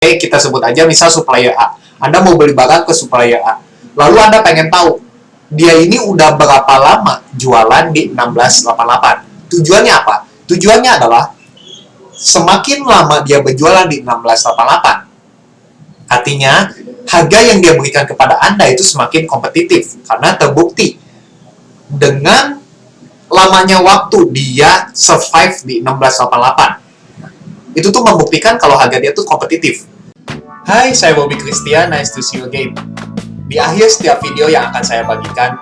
Kita sebut aja misal supplier A. Anda mau beli barang ke supplier A. Lalu Anda pengen tahu, dia ini udah berapa lama jualan di 1688. Tujuannya apa? Tujuannya adalah semakin lama dia berjualan di 1688, artinya harga yang dia berikan kepada Anda itu semakin kompetitif. Karena terbukti dengan lamanya waktu dia survive di 1688. Itu tuh membuktikan kalau harga dia tuh kompetitif. Hai, saya Bobby Christian, nice to see you again. Di akhir setiap video yang akan saya bagikan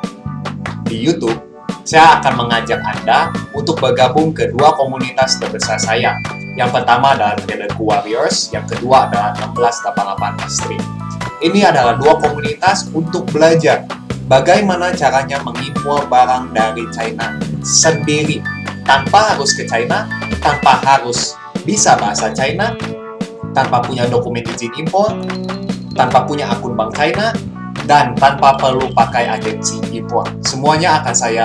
di YouTube, saya akan mengajak Anda untuk bergabung ke dua komunitas terbesar saya. Yang pertama adalah Traderku Warriors, yang kedua adalah 1688 Mastery. Ini adalah dua komunitas untuk belajar bagaimana caranya mengimpor barang dari China sendiri, tanpa harus ke China, tanpa harus bisa bahasa China, tanpa punya dokumen izin impor, tanpa punya akun bank China, dan tanpa perlu pakai agensi impor. Semuanya akan saya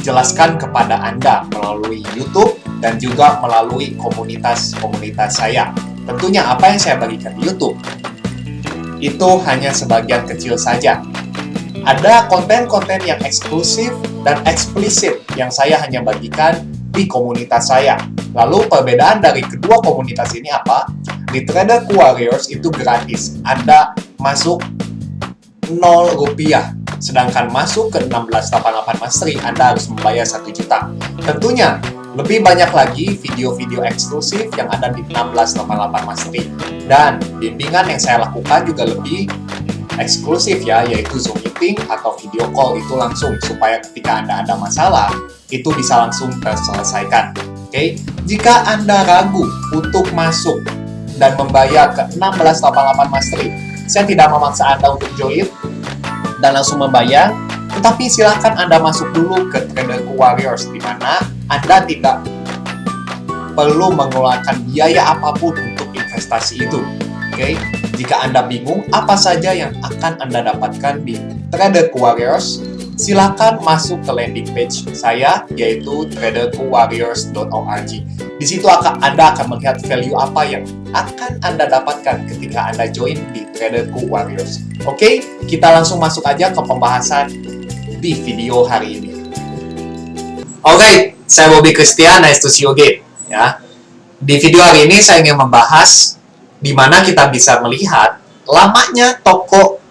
jelaskan kepada Anda melalui YouTube dan juga melalui komunitas-komunitas saya. Tentunya apa yang saya bagikan di YouTube itu hanya sebagian kecil saja. Ada konten-konten yang eksklusif dan eksplisit yang saya hanya bagikan di komunitas saya. Lalu perbedaan dari kedua komunitas ini apa? Di Traderku Warriors itu gratis. Anda masuk 0 rupiah. Sedangkan masuk ke 1688 Mastery, Anda harus membayar 1 juta. Tentunya, lebih banyak lagi video-video eksklusif yang ada di 1688 Mastery. Dan bimbingan yang saya lakukan juga lebih eksklusif ya, yaitu Zoom meeting atau video call itu langsung, supaya ketika Anda ada masalah, itu bisa langsung terselesaikan. Oke? Jika Anda ragu untuk masuk dan membayar ke 1688 Mastery, saya tidak memaksa Anda untuk join dan langsung membayar, tetapi silakan Anda masuk dulu ke Traderku Warriors, di mana Anda tidak perlu mengeluarkan biaya apapun untuk investasi itu. Oke? Jika Anda bingung apa saja yang akan Anda dapatkan di Traderku Warriors, silakan masuk ke landing page saya, yaitu traderkuwarriors.org. Di situ Anda akan melihat value apa yang akan Anda dapatkan ketika Anda join di Traderku Warriors. Oke, kita langsung masuk aja ke pembahasan di video hari ini. Oke, saya Bobby Christian, nice to see you again. Ya, di video hari ini saya ingin membahas di mana kita bisa melihat lamanya toko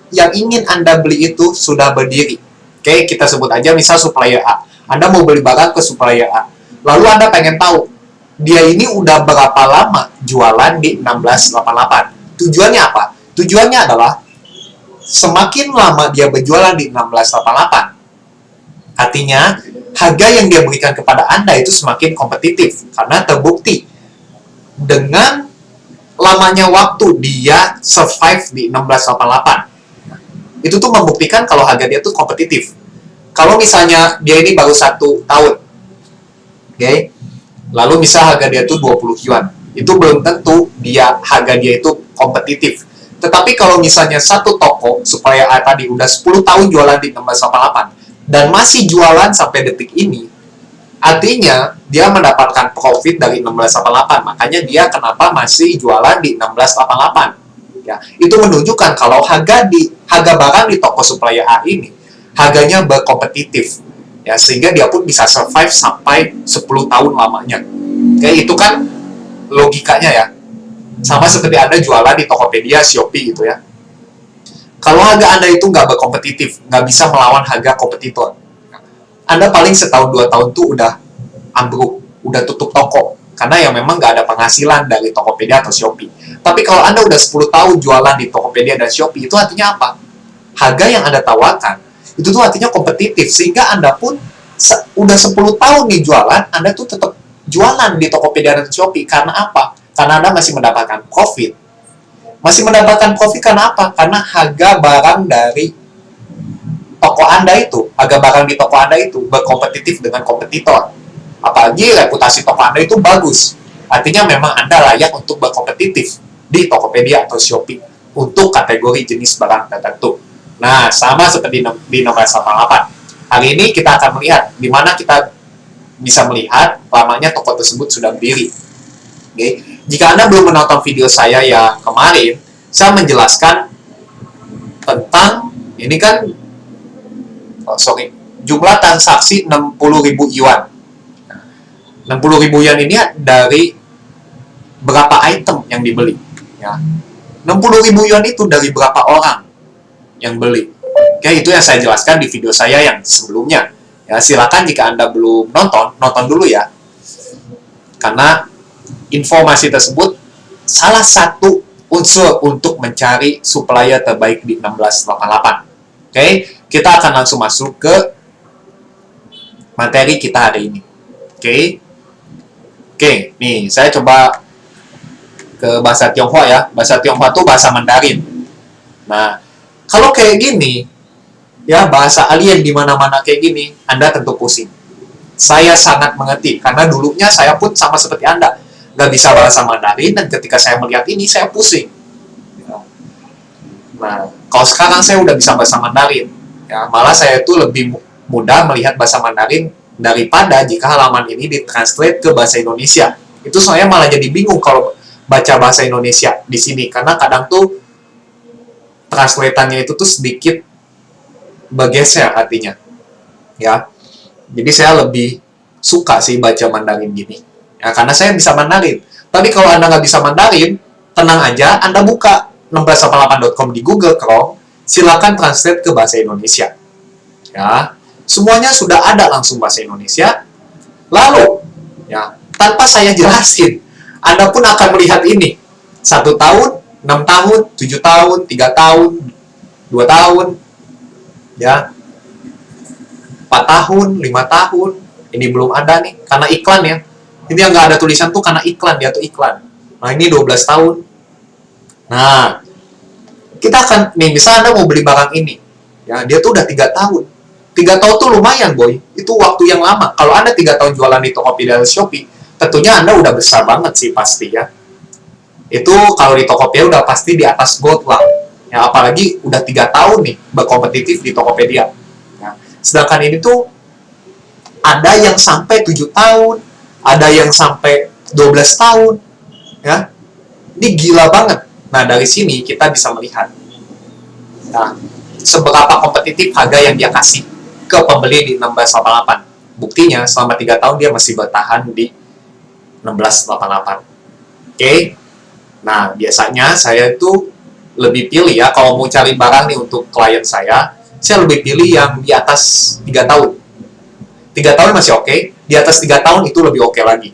yang ingin Anda beli itu sudah berdiri. Oke, kita sebut aja misal supplier A. Anda mau beli barang ke supplier A. Lalu Anda pengen tahu, dia ini udah berapa lama jualan di 1688. Tujuannya apa? Tujuannya adalah semakin lama dia berjualan di 1688, artinya harga yang dia berikan kepada Anda itu semakin kompetitif. Karena terbukti dengan lamanya waktu dia survive di 1688. Itu tuh membuktikan kalau harga dia tuh kompetitif. Kalau misalnya dia ini baru 1 tahun, oke, lalu misal harga dia tuh 20 yuan, itu belum tentu harga dia itu kompetitif. Tetapi kalau misalnya satu toko supaya tadi udah 10 tahun jualan di 1688 dan masih jualan sampai detik ini, artinya dia mendapatkan profit dari 1688. Makanya dia kenapa masih jualan di 1688. Ya, itu menunjukkan kalau harga barang di toko supplier A ini harganya berkompetitif. Ya, sehingga dia pun bisa survive sampai 10 tahun lamanya. Oke, itu kan logikanya ya. Sama seperti Anda jualan di Tokopedia, Shopee gitu ya. Kalau harga Anda itu nggak berkompetitif, nggak bisa melawan harga kompetitor, Anda paling setahun 2 tahun tuh udah ambruk, udah tutup toko. Karena yang memang nggak ada penghasilan dari Tokopedia atau Shopee. Tapi kalau Anda udah 10 tahun jualan di Tokopedia dan Shopee, itu artinya apa? Harga yang Anda tawarkan, itu tuh artinya kompetitif. Sehingga Anda pun udah 10 tahun nih jualan, Anda tuh tetap jualan di Tokopedia dan Shopee. Karena apa? Karena Anda masih mendapatkan profit. Masih mendapatkan profit karena apa? Karena harga barang dari toko Anda itu, harga barang di toko Anda itu berkompetitif dengan kompetitor. Apalagi reputasi toko Anda itu bagus. Artinya memang Anda layak untuk berkompetitif di Tokopedia atau Shopee untuk kategori jenis barang tertentu. Nah, sama seperti di 1688. Hari ini kita akan melihat di mana kita bisa melihat lamanya toko tersebut sudah berdiri. Oke. Jika Anda belum menonton video saya yang kemarin, saya menjelaskan tentang ini kan, jumlah transaksi 60.000 yuan. 60.000 yuan ini dari berapa item yang dibeli. Ya. 60.000 yuan itu dari berapa orang yang beli. Oke, itu yang saya jelaskan di video saya yang sebelumnya. Ya, silakan jika Anda belum nonton dulu ya. Karena informasi tersebut salah satu unsur untuk mencari supplier terbaik di 1688. Oke, kita akan langsung masuk ke materi kita hari ini. Oke, nih saya coba ke bahasa Tionghoa ya. Bahasa Tionghoa itu bahasa Mandarin. Nah, kalau kayak gini, ya bahasa alien di mana-mana kayak gini, Anda tentu pusing. Saya sangat mengerti, karena dulunya saya pun sama seperti Anda. Nggak bisa bahasa Mandarin, dan ketika saya melihat ini, saya pusing. Nah, kalau sekarang saya udah bisa bahasa Mandarin. Ya, malah saya itu lebih mudah melihat bahasa Mandarin daripada jika halaman ini ditranslate ke bahasa Indonesia. Itu saya malah jadi bingung kalau baca bahasa Indonesia di sini, karena kadang tuh translatannya itu tuh sedikit bergeser artinya. Ya. Jadi saya lebih suka sih baca Mandarin gini. Ya, karena saya bisa Mandarin. Tapi kalau Anda nggak bisa Mandarin, tenang aja, Anda buka 1688.com di Google Chrome, silakan translate ke bahasa Indonesia. Ya, semuanya sudah ada langsung bahasa Indonesia. Lalu, ya, tanpa saya jelasin, Anda pun akan melihat ini. 1 tahun, 6 tahun, 7 tahun, 3 tahun, 2 tahun, ya, 4 tahun, 5 tahun. Ini belum ada nih, karena iklan ya. Ini yang nggak ada tulisan tuh karena iklan, dia tuh iklan. Nah, ini 12 tahun. Nah, kita akan, nih, misal Anda mau beli barang ini. Ya, dia tuh udah 3 tahun. 3 tahun tuh lumayan, boy. Itu waktu yang lama. Kalau Anda 3 tahun jualan di Tokopedia dan Shopee, tentunya Anda udah besar banget sih pasti ya. Itu kalau di Tokopedia udah pasti di atas gold lah. Ya, apalagi udah 3 tahun nih berkompetitif di Tokopedia. Ya. Sedangkan ini tuh ada yang sampai 7 tahun, ada yang sampai 12 tahun. Ya. Ini gila banget. Nah, dari sini kita bisa melihat nah, seberapa kompetitif harga yang dia kasih ke pembeli di 1688. Buktinya selama 3 tahun dia masih bertahan di 1688. Oke. Nah, biasanya saya itu lebih pilih ya, kalau mau cari barang nih untuk klien saya lebih pilih yang di atas 3 tahun. 3 tahun masih oke, di atas 3 tahun itu lebih oke lagi.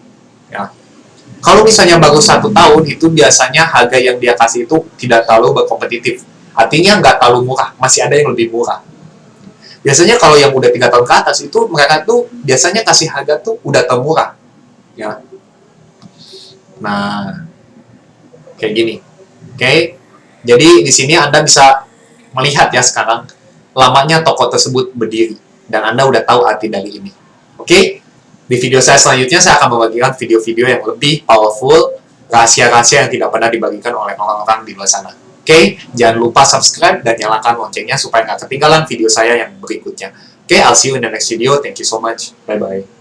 Ya. Kalau misalnya baru 1 tahun, itu biasanya harga yang dia kasih itu tidak terlalu berkompetitif. Artinya nggak terlalu murah, masih ada yang lebih murah. Biasanya kalau yang udah 3 tahun ke atas, itu mereka tuh biasanya kasih harga tuh udah termurah. Ya. Nah, kayak gini. Oke. Jadi di sini Anda bisa melihat ya sekarang lamanya toko tersebut berdiri, dan Anda udah tahu arti dari ini. Oke. Di video saya selanjutnya saya akan membagikan video-video yang lebih powerful, rahasia-rahasia yang tidak pernah dibagikan oleh orang-orang di luar sana. Oke, jangan lupa subscribe dan nyalakan loncengnya supaya nggak ketinggalan video saya yang berikutnya. Oke, I'll see you in the next video. Thank you so much. Bye-bye.